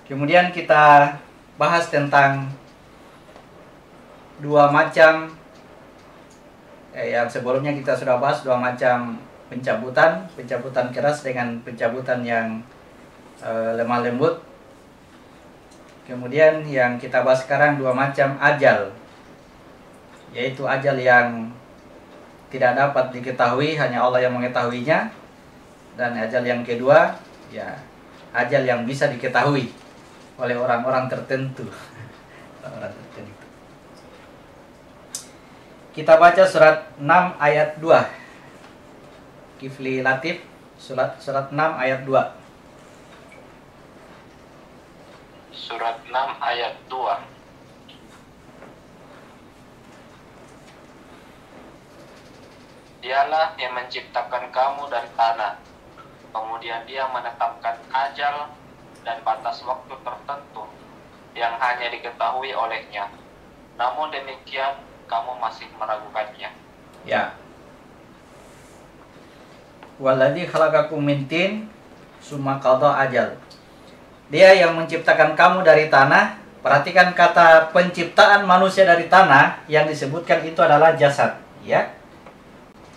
Kemudian kita bahas tentang dua macam yang sebelumnya kita sudah bahas, dua macam pencabutan keras dengan pencabutan yang lemah lembut. Kemudian yang kita bahas sekarang dua macam ajal, yaitu ajal yang tidak dapat diketahui, hanya Allah yang mengetahuinya, dan ajal yang kedua ya ajal yang bisa diketahui oleh orang-orang tertentu. Kita baca surat 6 ayat 2. Kifli Latif surat 6 ayat 2. Surat 6 ayat 2. Dialah yang menciptakan kamu dari tanah, kemudian dia menetapkan ajal dan batas waktu tertentu yang hanya diketahui olehnya. Namun demikian kamu masih meragukannya. Ya. Waladzi khalaqakum min tin summa qada ajal. Dia yang menciptakan kamu dari tanah. Perhatikan kata penciptaan manusia dari tanah yang disebutkan itu adalah jasad, ya.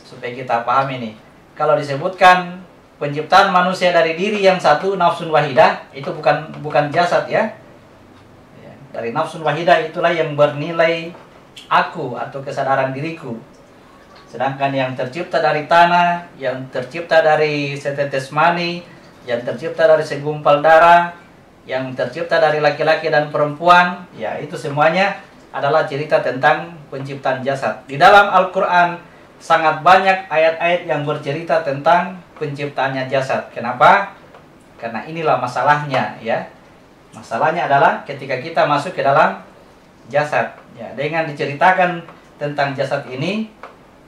Supaya kita paham ini. Kalau disebutkan penciptaan manusia dari diri yang satu, nafsun wahidah, itu bukan jasad, ya. Dari nafsun wahidah itulah yang bernilai aku atau kesadaran diriku. Sedangkan yang tercipta dari tanah, yang tercipta dari setetes mani, yang tercipta dari segumpal darah, yang tercipta dari laki-laki dan perempuan, ya itu semuanya adalah cerita tentang penciptaan jasad. Di dalam Al-Quran sangat banyak ayat-ayat yang bercerita tentang penciptaannya jasad. Kenapa? Karena inilah masalahnya, ya. Masalahnya adalah ketika kita masuk ke dalam jasad, ya, dengan diceritakan tentang jasad ini,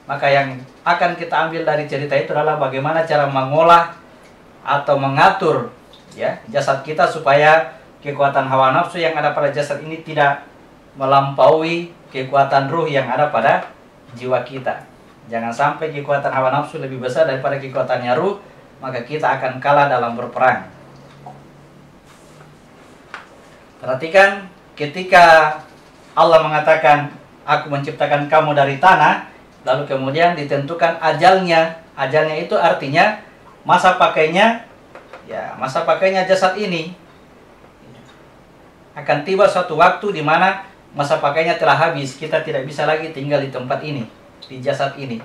maka yang akan kita ambil dari cerita itu adalah bagaimana cara mengolah atau mengatur, ya, jasad kita supaya kekuatan hawa nafsu yang ada pada jasad ini tidak melampaui kekuatan ruh yang ada pada jiwa kita. Jangan sampai kekuatan hawa nafsu lebih besar daripada kekuatannya ruh, maka kita akan kalah dalam berperang. Perhatikan ketika Allah mengatakan aku menciptakan kamu dari tanah, lalu kemudian ditentukan ajalnya. Ajalnya itu artinya masa pakainya, ya, masa pakainya jasad ini. Akan tiba suatu waktu di mana masa pakainya telah habis, kita tidak bisa lagi tinggal di tempat ini, di jasad ini.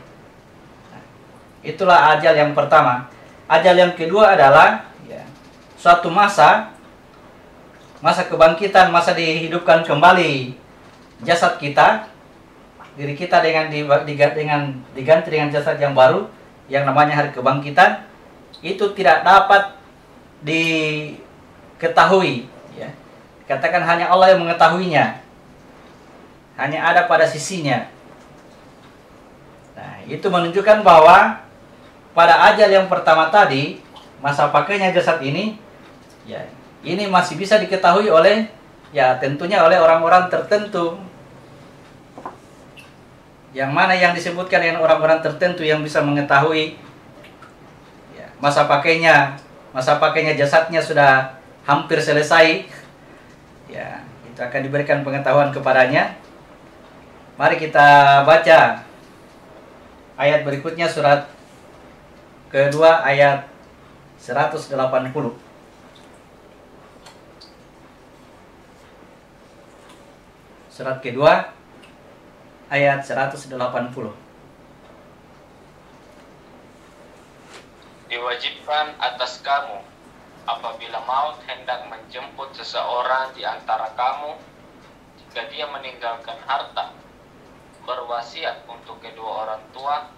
Nah, itulah ajal yang pertama. Ajal yang kedua adalah, ya, suatu masa kebangkitan, masa dihidupkan kembali jasad kita, diri kita diganti dengan jasad yang baru, yang namanya hari kebangkitan. Itu tidak dapat diketahui, ya. Katakan hanya Allah yang mengetahuinya, hanya ada pada sisinya. Nah, itu menunjukkan bahwa pada ajal yang pertama tadi, masa pakainya jasad ini, ya, ini masih bisa diketahui oleh, ya, tentunya oleh orang-orang tertentu. Yang mana yang disebutkan dengan orang-orang tertentu yang bisa mengetahui, ya, masa pakainya jasadnya sudah hampir selesai, ya, itu akan diberikan pengetahuan kepadanya. Mari kita baca ayat berikutnya, surat kedua ayat 180. Surat kedua ayat 180. Diwajibkan atas kamu apabila maut hendak menjemput seseorang di antara kamu, jika dia meninggalkan harta, berwasiat untuk kedua orang tua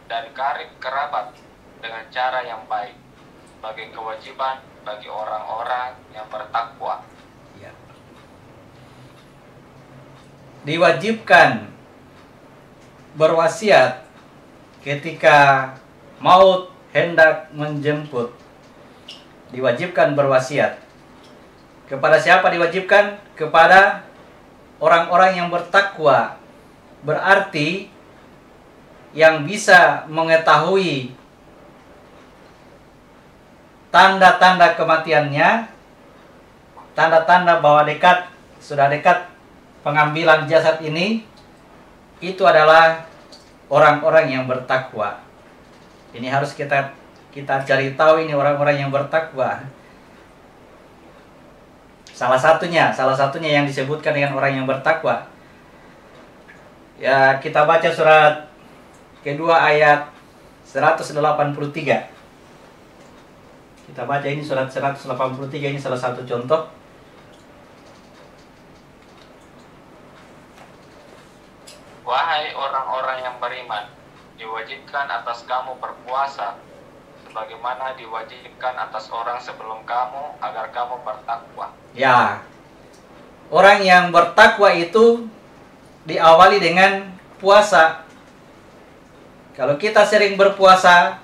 dan karib kerabat dengan cara yang baik, sebagai kewajiban bagi orang-orang yang bertakwa. Ya. Diwajibkan berwasiat ketika maut hendak menjemput. Diwajibkan berwasiat. Kepada siapa diwajibkan? Kepada orang-orang yang bertakwa. Berarti yang bisa mengetahui tanda-tanda kematiannya, tanda-tanda bahwa sudah dekat pengambilan jasad ini, itu adalah orang-orang yang bertakwa. Ini harus kita cari tahu, ini orang-orang yang bertakwa. Salah satunya yang disebutkan dengan orang yang bertakwa. Ya, kita baca surat kedua ayat 183. Kita baca ini surat 183, ini salah satu contoh. Wahai orang-orang yang beriman, diwajibkan atas kamu berpuasa sebagaimana diwajibkan atas orang sebelum kamu agar kamu bertakwa. Ya, orang yang bertakwa itu diawali dengan puasa. Kalau kita sering berpuasa,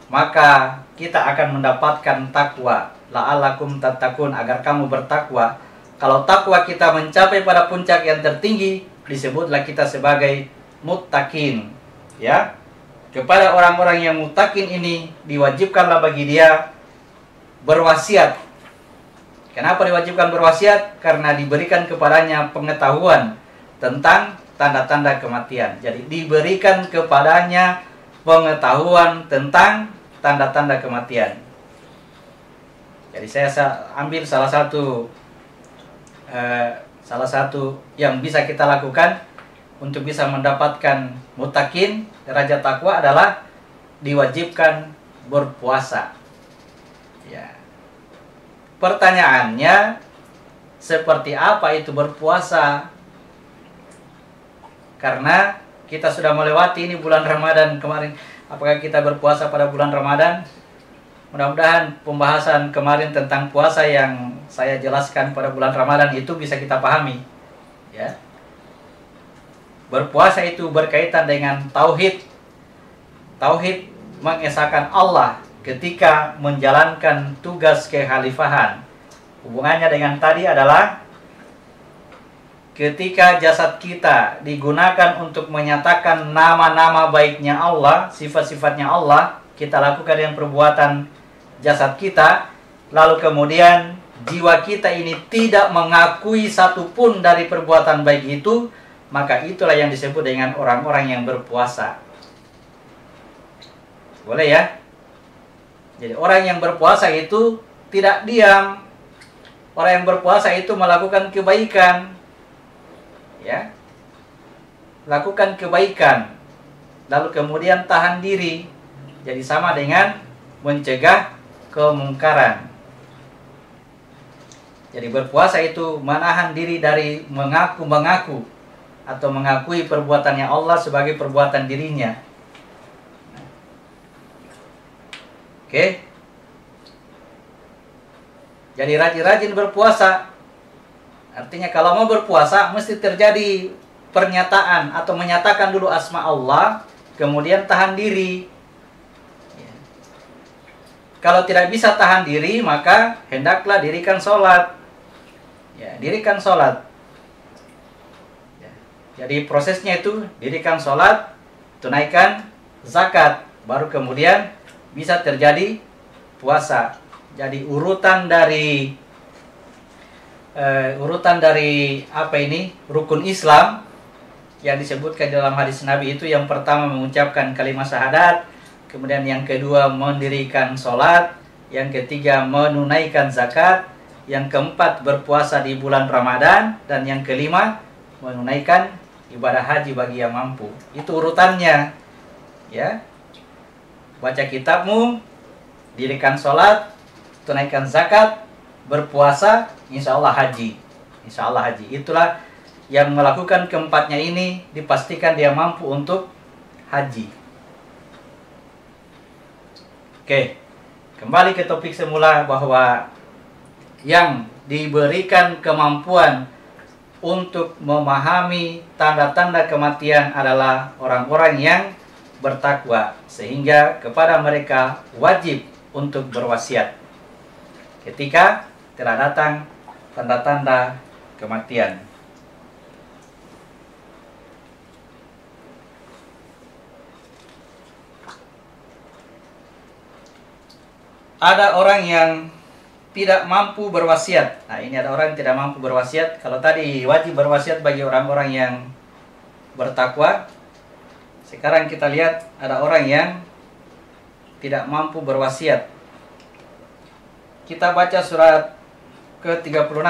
maka kita akan mendapatkan takwa. La'allakum tattaqun, agar kamu bertakwa. Kalau takwa kita mencapai pada puncak yang tertinggi, disebutlah kita sebagai muttaqin. Ya, kepada orang-orang yang muttaqin ini diwajibkanlah bagi dia berwasiat. Kenapa diwajibkan berwasiat? Karena diberikan kepadanya pengetahuan tentang tanda-tanda kematian. Jadi diberikan kepadanya pengetahuan tentang tanda-tanda kematian. Jadi saya ambil salah satu yang bisa kita lakukan untuk bisa mendapatkan muttaqin, derajat takwa, adalah diwajibkan berpuasa. Ya. Pertanyaannya, seperti apa itu berpuasa? Karena kita sudah melewati ini bulan Ramadan kemarin. Apakah kita berpuasa pada bulan Ramadan? Mudah-mudahan pembahasan kemarin tentang puasa yang saya jelaskan pada bulan Ramadan itu bisa kita pahami. Ya. Berpuasa itu berkaitan dengan tauhid. Tauhid mengesahkan Allah ketika menjalankan tugas kekhalifahan. Hubungannya dengan tadi adalah ketika jasad kita digunakan untuk menyatakan nama-nama baiknya Allah, sifat-sifatnya Allah, kita lakukan dengan perbuatan jasad kita, lalu kemudian jiwa kita ini tidak mengakui satupun dari perbuatan baik itu, maka itulah yang disebut dengan orang-orang yang berpuasa. Boleh ya? Jadi orang yang berpuasa itu tidak diam. Orang yang berpuasa itu melakukan kebaikan. Ya. Lakukan kebaikan. Lalu kemudian tahan diri. Jadi sama dengan mencegah kemungkaran. Jadi berpuasa itu menahan diri dari mengaku atau mengakui perbuatannya Allah sebagai perbuatan dirinya. Oke. Jadi rajin-rajin berpuasa. Artinya kalau mau berpuasa mesti terjadi pernyataan atau menyatakan dulu asma Allah, kemudian tahan diri. Kalau tidak bisa tahan diri, maka hendaklah dirikan sholat. Ya, dirikan sholat. Ya. Jadi prosesnya itu dirikan sholat, tunaikan zakat, baru kemudian bisa terjadi puasa. Jadi urutan dari rukun Islam yang disebutkan dalam hadis Nabi itu, yang pertama mengucapkan kalimat syahadat, kemudian yang kedua mendirikan sholat, yang ketiga menunaikan zakat, yang keempat berpuasa di bulan Ramadan, dan yang kelima menunaikan ibadah haji bagi yang mampu. Itu urutannya. Ya. Baca kitabmu, dirikan sholat, tunaikan zakat, berpuasa, insya Allah haji. Insya Allah haji. Itulah yang melakukan keempatnya ini dipastikan dia mampu untuk haji. Oke, kembali ke topik semula, bahwa yang diberikan kemampuan untuk memahami tanda-tanda kematian adalah orang-orang yang bertakwa, sehingga kepada mereka wajib untuk berwasiat ketika telah datang tanda-tanda kematian. Ada orang yang tidak mampu berwasiat. Nah, ini ada orang yang tidak mampu berwasiat. Kalau tadi wajib berwasiat bagi orang-orang yang bertakwa, sekarang kita lihat ada orang yang tidak mampu berwasiat. Kita baca surat ke-36.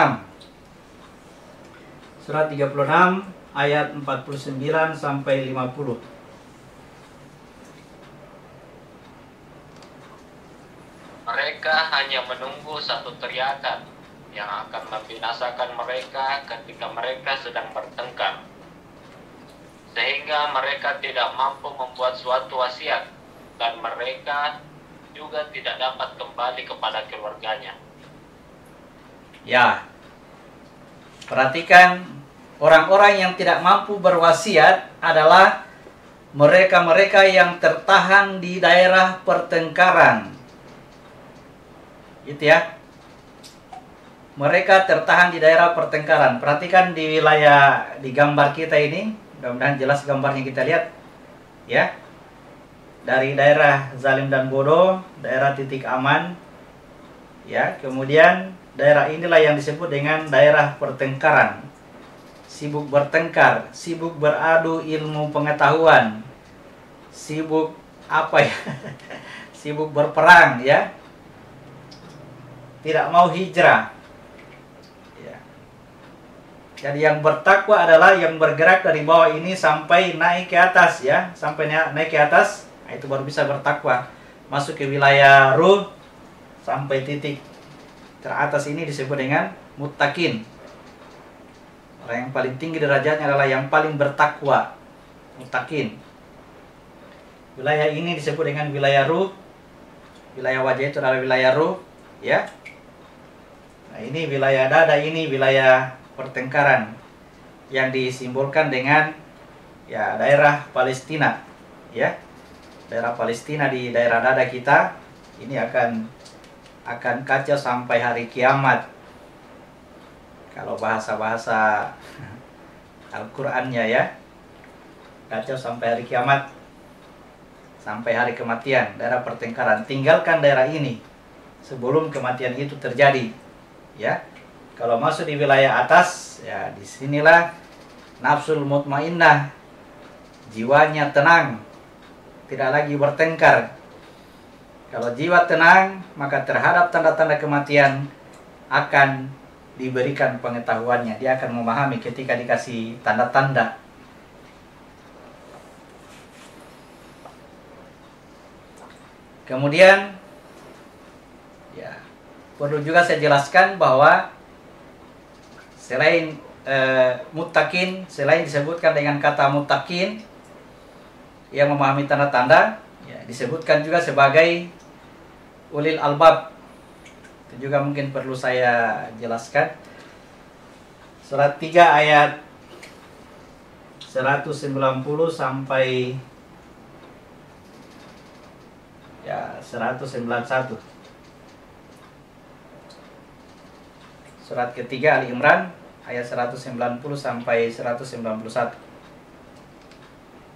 Surat 36 ayat 49 sampai 50. Mereka hanya menunggu satu teriakan yang akan membinasakan mereka ketika mereka sedang bertengkar, sehingga mereka tidak mampu membuat suatu wasiat, dan mereka juga tidak dapat kembali kepada keluarganya. Ya, perhatikan, orang-orang yang tidak mampu berwasiat adalah mereka-mereka yang tertahan di daerah pertengkaran. Itu ya. Mereka tertahan di daerah pertengkaran. Perhatikan di wilayah di gambar kita ini, mudah-mudahan jelas gambarnya kita lihat. Ya. Dari daerah zalim dan bodoh, daerah titik aman. Ya, kemudian daerah inilah yang disebut dengan daerah pertengkaran. Sibuk bertengkar, sibuk beradu ilmu pengetahuan. Sibuk apa ya? Sibuk berperang, ya. Tidak mau hijrah. Ya. Jadi yang bertakwa adalah yang bergerak dari bawah ini sampai naik ke atas, ya, sampai naik ke atas. Nah, itu baru bisa bertakwa. Masuk ke wilayah ruh sampai titik teratas ini disebut dengan muttaqin. Orang yang paling tinggi derajatnya adalah yang paling bertakwa, muttaqin. Wilayah ini disebut dengan wilayah ruh. Wilayah wajah itu adalah wilayah ruh, ya. Nah, ini wilayah dada, ini wilayah pertengkaran yang disimbolkan dengan ya daerah Palestina, ya. Daerah Palestina di daerah dada kita ini akan kacau sampai hari kiamat. Kalau bahasa-bahasa Al-Qur'annya, ya. Kacau sampai hari kiamat. Sampai hari kematian, daerah pertengkaran. Tinggalkan daerah ini sebelum kematian itu terjadi, ya. Kalau masuk di wilayah atas, ya disinilah nafsul mutmainnah, jiwanya tenang, tidak lagi bertengkar. Kalau jiwa tenang, maka terhadap tanda-tanda kematian akan diberikan pengetahuannya. Dia akan memahami ketika dikasih tanda-tanda. Kemudian, ya, perlu juga saya jelaskan bahwa selain muttaqin, selain disebutkan dengan kata muttaqin yang memahami tanda-tanda, ya, disebutkan juga sebagai ulil albab. Itu juga mungkin perlu saya jelaskan. Surat 3 ayat 190 sampai ya 191. Surat ketiga Ali Imran ayat 190 sampai 191.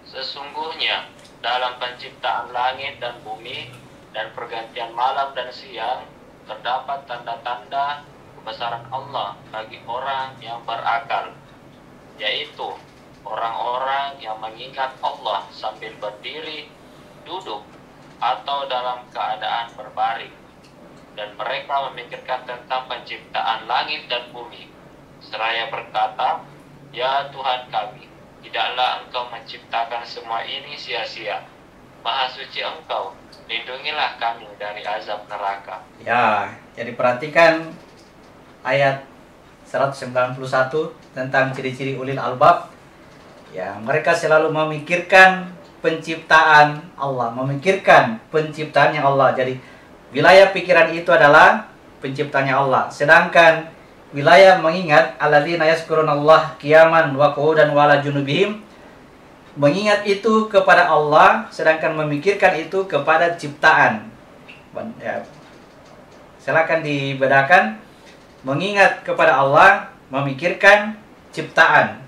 Sesungguhnya dalam penciptaan langit dan bumi dan pergantian malam dan siang terdapat tanda-tanda kebesaran Allah bagi orang yang berakal, yaitu orang-orang yang mengingat Allah sambil berdiri, duduk, atau dalam keadaan berbaring, dan mereka memikirkan tentang penciptaan langit dan bumi, seraya berkata, "Ya Tuhan kami, tidaklah Engkau menciptakan semua ini sia-sia. Maha suci Engkau, lindungilah kami dari azab neraka." Ya, jadi perhatikan ayat 191 tentang ciri-ciri ulil albab. Ya, mereka selalu memikirkan penciptaan Allah, memikirkan penciptaannya Allah. Jadi wilayah pikiran itu adalah penciptanya Allah. Sedangkan wilayah mengingat alladzina yazkurunallah qiyaman wa qu'udan wa ala junubihim, mengingat itu kepada Allah, sedangkan memikirkan itu kepada ciptaan. Ya, silakan dibedakan. Mengingat kepada Allah, memikirkan ciptaan.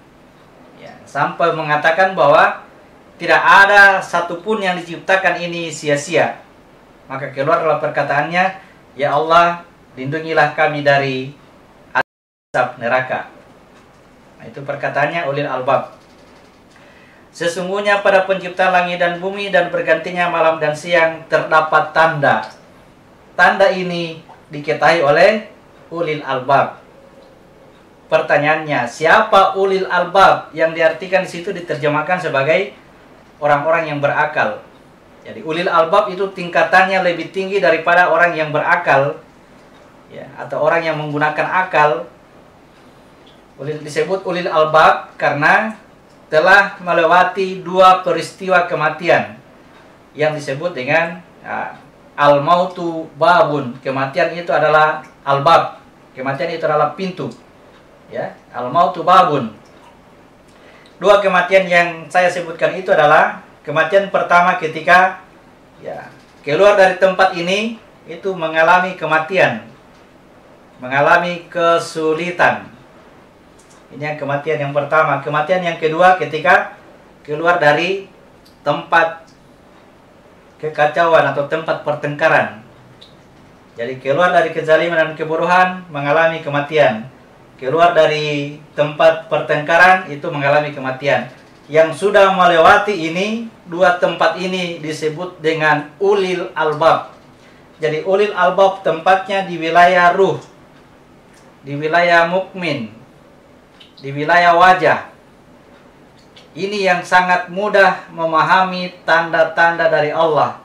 Ya, sampai mengatakan bahwa tidak ada satupun yang diciptakan ini sia-sia. Maka keluarlah perkataannya, "Ya Allah, lindungilah kami dari azab neraka. Nah, itu perkataannya ulil albab. Sesungguhnya pada pencipta langit dan bumi dan bergantinya malam dan siang terdapat tanda. Tanda ini diketahui oleh ulil albab. Pertanyaannya, siapa ulil albab? Yang diartikan di situ diterjemahkan sebagai orang-orang yang berakal. Jadi ulil albab itu tingkatannya lebih tinggi daripada orang yang berakal, ya, atau orang yang menggunakan akal. Disebut ulil albab karena telah melewati dua peristiwa kematian yang disebut dengan al-mautu babun. Kematian itu adalah albab. Kematian itu adalah pintu. Ya, al-mautu babun. Dua kematian yang saya sebutkan itu adalah kematian pertama ketika keluar dari tempat ini itu mengalami kematian, mengalami kesulitan. Ini yang kematian yang pertama. Kematian yang kedua ketika keluar dari tempat kekacauan atau tempat pertengkaran. Jadi keluar dari kezaliman dan kebodohan mengalami kematian. Keluar dari tempat pertengkaran itu mengalami kematian. Yang sudah melewati ini, dua tempat ini disebut dengan ulil albab. Jadi ulil albab tempatnya di wilayah ruh, di wilayah mukmin, di wilayah wajah. Ini yang sangat mudah memahami tanda-tanda dari Allah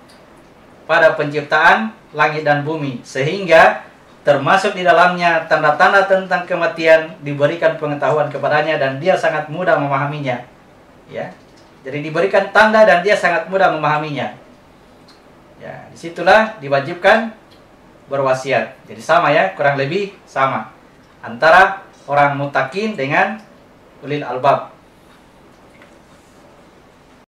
pada penciptaan langit dan bumi, sehingga termasuk di dalamnya tanda-tanda tentang kematian diberikan pengetahuan kepadanya dan dia sangat mudah memahaminya. Ya, jadi diberikan tanda dan dia sangat mudah memahaminya. Ya, disitulah diwajibkan berwasiat. Jadi sama ya, kurang lebih sama antara orang mutakin dengan ulil albab.